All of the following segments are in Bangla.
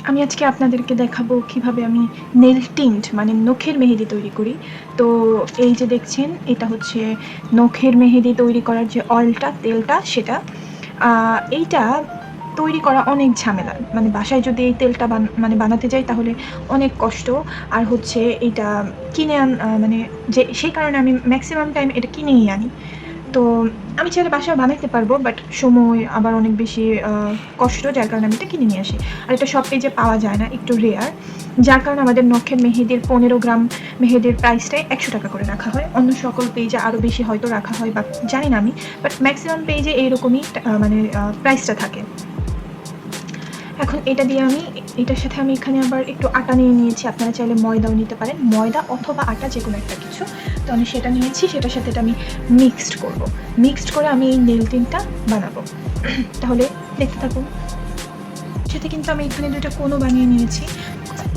আমি আজকে আপনাদেরকে দেখাবো কিভাবে আমি নেল টিন্ট মানে নখের মেহেদি তৈরি করি। তো এই যে দেখছেন, এটা হচ্ছে নখের মেহেদি তৈরি করার যে অয়েলটা, তেলটা সেটা। এইটা তৈরি করা অনেক ঝামেলা। মানে বাসায় যদি এই তেলটা মানে বানাতে যাই তাহলে অনেক কষ্ট। আর হচ্ছে এইটা কিনে মানে সেই কারণে আমি মেক্সিমাম টাইম এটা কিনেই আনি। তো আমি চাইলে বাসায় বানাইতে পারবো, বাট সময় আবার অনেক বেশি কষ্ট, যার কারণে আমি এটা কিনে নিয়ে আসি। আর এটা সব পেজে পাওয়া যায় না, একটু রেয়ার, যার কারণে আমাদের নখের মেহেদির 15 গ্রাম মেহেদির প্রাইসটাই 100 টাকা করে রাখা হয়। অন্য সকল পেজে আরও বেশি হয়তো রাখা হয় বা জানি না আমি, বাট ম্যাক্সিমাম পেজে এইরকমই মানে প্রাইসটা থাকে। এখন এটা দিয়ে এটার সাথে আমি এখানে আবার একটু আটা নিয়ে নিয়েছি। আপনারা চাইলে ময়দাও নিতে পারেন, ময়দা অথবা আটা যে কোনো একটা কিছু। তো আমি সেটা নিয়েছি, সেটার সাথে এটা আমি মিক্সড করব। মিক্সড করে আমি এই নেল টিনটা বানাবো। তাহলে দেখতে থাকুন। সাথে কিন্তু আমি এখানে 2টা কোণও বানিয়ে নিয়েছি।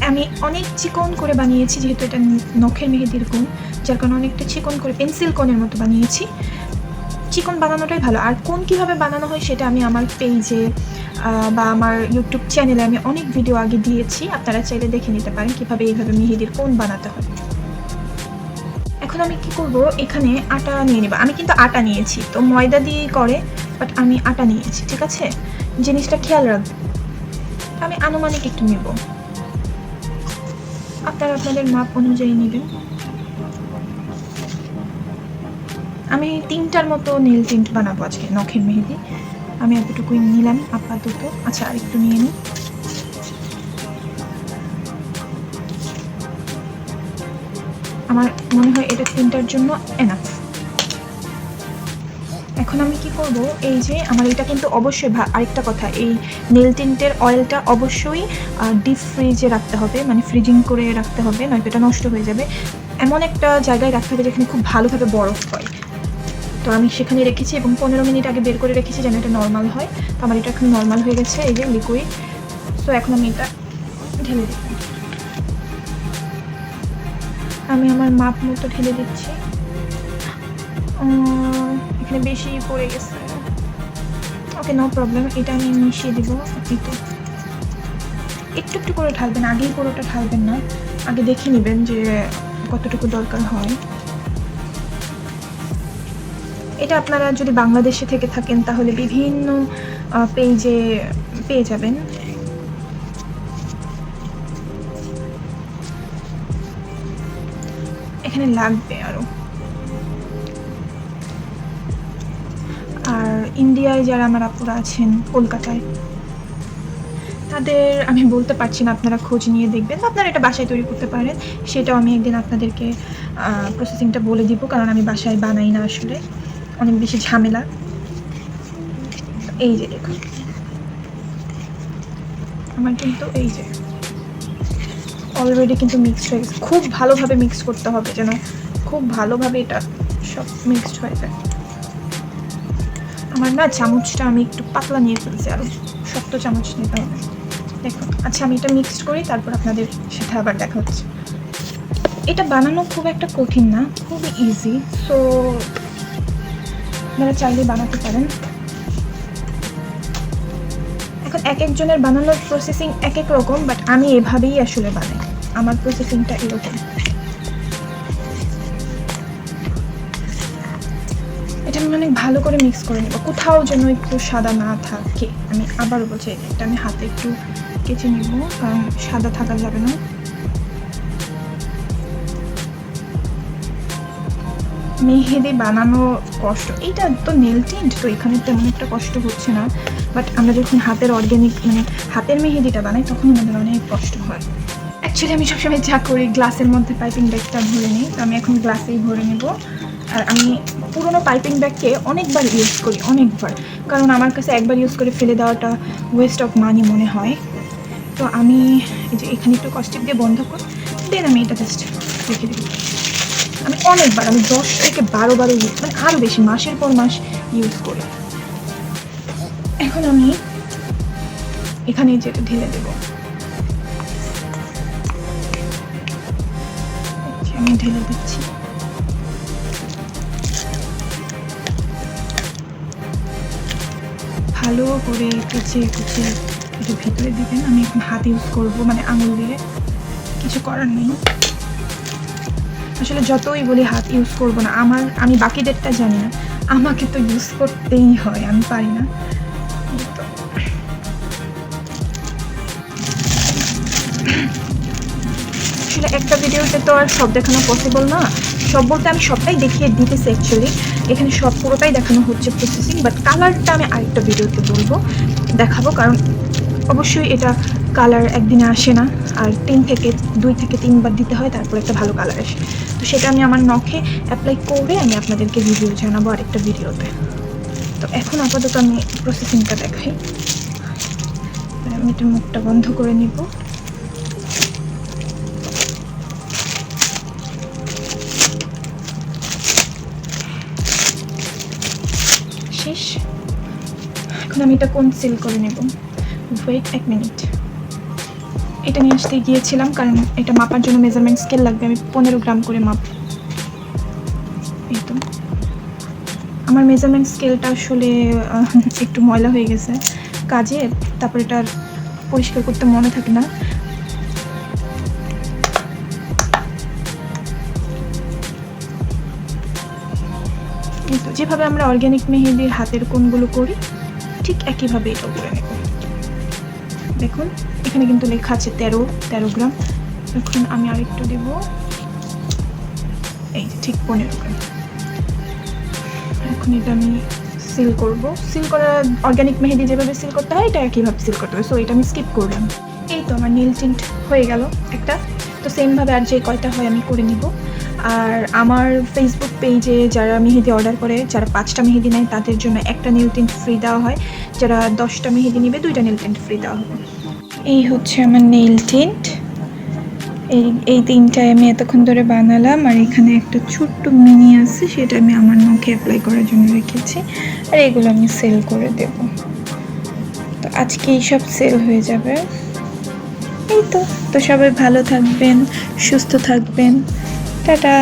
আমি অনেক চিকন করে বানিয়েছি, যেহেতু এটা নখের মেহেদির কোণ, যার কারণে অনেকটা চিকন করে পেন্সিল কোণের মতো বানিয়েছি। চিকন বানানোটাই ভালো। আর কোন কীভাবে বানানো হয় সেটা আমি আমার পেজে বা আমার ইউটিউব চ্যানেলে আমি অনেক ভিডিও আগে দিয়েছি, আপনারা চাইলে দেখে নিতে পারেন কীভাবে এইভাবে মেহেদির কোণ বানাতে হয়। এখন আমি কি করব, এখানে আটা নিয়ে নেব। আমি কিন্তু আটা নিয়েছি, তো ময়দা দিয়েই করে, বাট আমি আটা নিয়েছি, ঠিক আছে? জিনিসটা খেয়াল রাখবেন। আমি আনুমানিক একটু নেব, আপনারা আপনাদের মাপ অনুযায়ী নেবেন। আমি 3টার মতো নেল টিন্ট বানাবো আজকে, নখের মেহেদি। আমি এতটুকুই নিলাম আপাতত। আচ্ছা, আর একটু নিয়ে নিই। আমার মনে হয় এটা 3টার জন্য এনাফ। এখন আমি কি করব, এই যে আমার এটা কিন্তু অবশ্যই আরেকটা কথা, এই নেল টিন্টের অয়েলটা অবশ্যই ডিপ ফ্রিজে রাখতে হবে, মানে ফ্রিজিং করে রাখতে হবে, নয়তো এটা নষ্ট হয়ে যাবে। এমন একটা জায়গায় রাখতে হবে যেখানে খুব ভালোভাবে বরফ হয়। তো আমি সেখানে রেখেছি এবং 15 মিনিট আগে বের করে রেখেছি যেন এটা নর্মাল হয়। তো আমার এটা এখন নর্মাল হয়ে গেছে, এই যে লিকুইড। সো এখন আমি এটা ঢেলে দিই। আমি আমার মাপ মতো ঢেলে দিচ্ছি। এখানে বেশি পড়ে গেছে। ওকে, নো প্রবলেম। এটা আমি মিশিয়ে দিব। একটু একটু করে ঢালবেন, আগেই পুরোটা ঢালবেন না। আগে দেখে নেবেন যে কতটুকু দরকার হয়। এটা আপনারা যদি বাংলাদেশে থেকে থাকেন তাহলে বিভিন্ন পেজে পেয়ে যাবেন। এখানে লাগবে আরও। আর ইন্ডিয়ায় যারা আমার আপুরা আছেন, কলকাতায়, তাদের আমি বলতে পারছি না, আপনারা খোঁজ নিয়ে দেখবেন। আপনারা এটা বাসায় তৈরি করতে পারেন, সেটাও আমি একদিন আপনাদেরকে প্রসেসিংটা বলে দিব, কারণ আমি বাসায় বানাই না আসলে, অনেক বেশি ঝামেলা। এই যে দেখুন, আমার কিন্তু এই যে অলরেডি কিন্তু মিক্সড হয়ে গেছে। খুব ভালোভাবে মিক্স করতে হবে, যেন খুব ভালোভাবে এটা সব মিক্সড হয়ে যায়। আমার না চামচটা আমি একটু পাতলা নিয়ে ফেলছি, আরও শক্ত চামচ নিতে হবে। দেখুন, আচ্ছা আমি এটা মিক্সড করি, তারপর আপনাদের সাথে আবার দেখা হচ্ছে। এটা বানানো খুব একটা কঠিন না, খুবই ইজি। সো আপনারা চাইলে বানাতে পারেন। এখন এক একজনের বানানোর প্রসেসিং এক এক রকম, বাট আমি এভাবেই আসলে বানাই, আমার প্রসেসিংটা এরকম। এটা আমি অনেক ভালো করে মিক্স করে নেব, কোথাও যেন একটু সাদা না থাকে। আমি আবারও বলছি, এটা আমি হাতে একটু কেচে নেব, কারণ সাদা থাকা যাবে না। মেহেদি বানানো কষ্ট, এইটা তো নেল টিন্ট, তো এখানে তেমন একটা কষ্ট হচ্ছে না, বাট আমরা যখন হাতের অর্গ্যানিক মানে হাতের মেহেদিটা বানাই তখন আমাদের অনেক কষ্ট হয়। অ্যাকচুয়ালি আমি সবসময় যা করি, গ্লাসের মধ্যে পাইপিং ব্যাগটা ভরে নিই, তো আমি এখন গ্লাসেই ভরে নেব। আর আমি পুরোনো পাইপিং ব্যাগকে অনেকবার ইউজ করি, অনেকবার, কারণ আমার কাছে একবার ইউজ করে ফেলে দেওয়াটা ওয়েস্ট অফ মানি মনে হয়। তো আমি এই যে এখানে একটু কস্টিপ দিয়ে বন্ধ করি, দেন আমি এটা জাস্ট রেখে দিই। আমি অনেকবার, আমি 10 থেকে 12 বার ইউজ, মানে আরও বেশি, মাসের পর মাস ইউজ করি। এখন আমি এখানে যেটা ঢেলে দেবো, আমি ঢেলে দিচ্ছি। ভালো করে কুচিয়ে কুচিয়ে এটা ভেতরে দিবেন। আমি এখন হাত ইউজ করবো, মানে আঙুল দিয়ে, কিছু করার নেই। আসলে যতই বলি হাত ইউজ করবো না, আমি বাকিদেরটা জানি না, আমাকে তো ইউজ করতেই হয়, আমি পারি না। আসলে একটা ভিডিওতে তো আর সব দেখানো পসিবল না, সব বলতে আমি সবটাই দেখিয়ে দিতেছি অ্যাকচুয়ালি, এখানে সব পুরোটাই দেখানো হচ্ছে প্রসেসিং, বাট কালারটা আমি আরেকটা ভিডিওতে বলবো, দেখাবো, কারণ অবশ্যই এটা কালার একদিনে আসে না, আর 2 থেকে 3 বার দিতে হয়, তারপর একটা ভালো কালার আসে। তো সেটা আমি আমার নখে অ্যাপ্লাই করে আমি আপনাদেরকে রিভিউ জানাবো আরেকটা ভিডিওতে। তো এখন আপাতত আমি প্রসেসিংটা দেখাই। আমি এটা মুখটা বন্ধ করে নিব। শেষ। এখন আমি এটা কনসিল করে নেব। Wait 1 minute. এটা নিয়ে আসতে গিয়েছিলাম, কারণ এটা মাপার জন্য মেজারমেন্ট স্কেল লাগবে, আমি 15 গ্রাম করে মাপ। এই তো আমার মেজারমেন্ট স্কেলটা আসলে একটু ময়লা হয়ে গেছে কাজে, তারপর এটা পরিষ্কার করতে মনে থাকে না। এই তো যেভাবে আমরা অর্গ্যানিক মেহেদির হাতের কোণগুলো করি, ঠিক একইভাবে এটাও করে নেব। দেখুন এখানে কিন্তু লেখা আছে 13 গ্রাম। এখন আমি আরেকটু দেব, এই যে ঠিক 15 গ্রাম। এখন এটা আমি সিল করব। সিল করা অর্গ্যানিক মেহেদি যেভাবে সিল করতে হয়, এটা একইভাবে সিল করতে হবে, সো এটা আমি স্কিপ করলাম। এই তো আমার নেল টিন্ট হয়ে গেল একটা। তো সেমভাবে আর যে কয়টা হয় আমি করে নিব। আর আমার ফেসবুক পেজে যারা মেহেদি অর্ডার করে, যারা 5টা মেহেদি নেয় তাদের জন্য একটা নেল টিন্ট ফ্রি দেওয়া হয়, যারা 10টা মেহেদি নেবে 2টা নেল টিন্ট ফ্রি দেওয়া হবে। এই হচ্ছে আমার নেল টিন্ট। এই 3টায় আমি এতক্ষণ ধরে বানালাম, আর এখানে একটা ছোট্ট মিনি আছে, সেটা আমি আমার নখে অ্যাপ্লাই করার জন্য রেখেছি, আর এগুলো আমি সেল করে দেব। তো আজকে এইসব সেল হয়ে যাবে। এই তো সবাই ভালো থাকবেন, সুস্থ থাকবেন, টাটা।